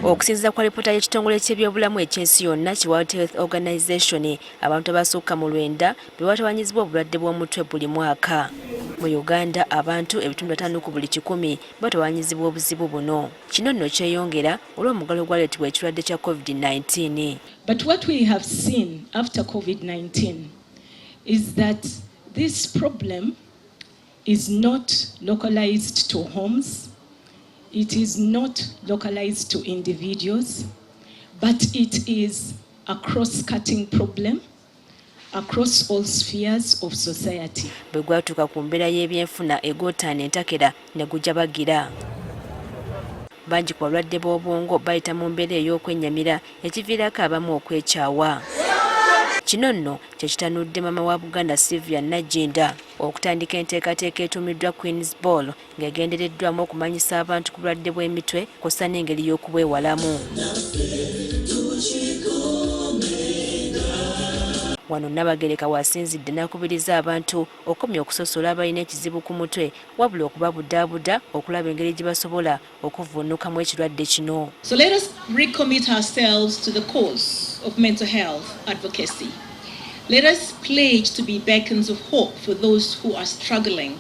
Okusinziira ku alipoota y'ekitongole ky'eby'obulamu eky'ensi yonna ki World Health Organization, abantu abasukka mu 9 be batawanyizibwa obulwadde bw'omutwe buli mwaka. Mu Uganda abantu ebitundu 5 ku buli 100 batawanyizibwa obuzibu buno. Kino nno kyeyongera olw'omuggalo gwaleetebwa ekirwadde kya COVID-19. But what we have seen after COVID-19 is that this problem is not localized to homes. It is not localized to individuals, but it is a cross-cutting problem across all spheres of society. Bwe gwatuuka ku mbeera y'ebyenfuna egootaana entakera ne gujabagira. Banji ku balwadde b'obwongo bayita mu mbeera ey'okwennyamira ekiviirako abamu okwekyawa. Kino nno kye kitanudde maama wa Buganda Sylvia Nagginda okutandika enteekateeka etuumiddwa Queen's Ball ng'egendereddwamu okumanyisa abantu ku bulwadde bw'emitwe kw'ossa n'engeri y'okubwewalamu. Wano Nnaabagereka wasinzidde n'akubiriza abantu okukomya okusosola abalina ekizibu ku mutwe wabula okubabudaabuda okulaba engeri gye basobola okuvvuunukamu ekirwadde kino. So let us recommit ourselves to the cause of mental health advocacy. Let us pledge to be beacons of hope for those who are struggling,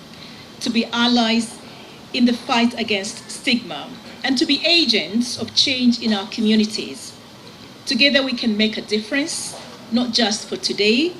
to be allies in the fight against stigma, and to be agents of change in our communities. Together we can make a difference, not just for today,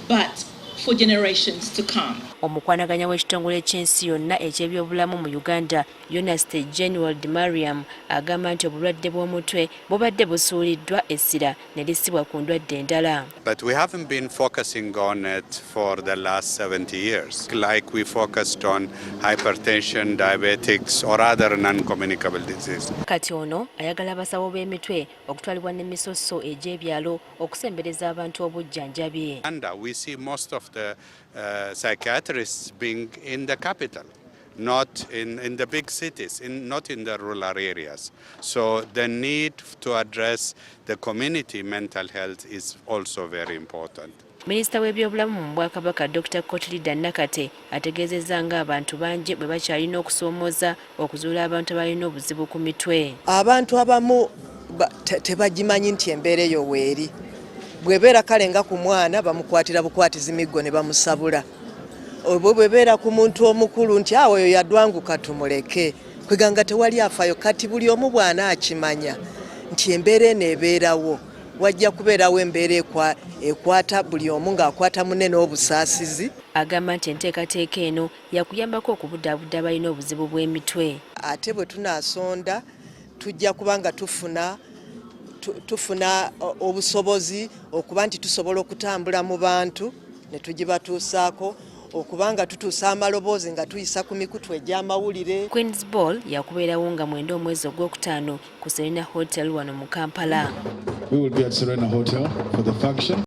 but for generations to come. Omukwanaganya w'ekitongole ky'ensi yonna eky'ebyobulamu mu Uganda, University General Mariam, agamba nti obulwadde bw'omutwe bubadde busuuliddwa essira ne lissibwa ku ndwadde endala. But we haven't been focusing on it for the last 70 years, like we focused on hypertension, diabetics or other non-communicable diseases. Kati ono ayagala abasawo b'emitwe okutwalibwa n'emisoso egy'ebyalo okusembereza abantu obujjanjabi. And we see most of the psychiatrists being in the capital, not in the big cities, not in the rural areas. So the need to address the community mental health is also very important. Minisita w'ebyobulamu mu Bwakabaka Dr. Kotilida Nakate ategeezezza ng'abantu bangi bwe bakyalina okusoomooza okuzuula abantu abalina obuzibu ku mitwe. Abantu abamu tebagimanyi nti embeera eyo weeri. Bwebeera kale nga ku mwana bamukwatira bukwatizi miggo ne bamusabula. Bwebeera ku muntu omukulu nti awo oyo yadwanguka tumuleke. Kweganga tewali afayo kati buli omu bwana akimanya nti embeera eno ebeerawo. Wajja kubeerawo embeera ekwata buli omu ng'akwata munne n'obusaasizi. Agamba nti enteekateeka eno yakuyambako okubudaabuda abalina obuzibu bw'emitwe. Ate bwe tunaasonda tujja kubanga tufuna obusobozi okuba nti tusobola okutambula mu bantu ne tugibatuusaako okubanga tutuusa amaloboozi nga tuyisa ku mikutu egy'amawulire. Queen's Ball yakubeerawo nga 9 omwezi ogwokutaano ku Serena Hotel wano mu Kampala. We will be at Serena Hotel for the function.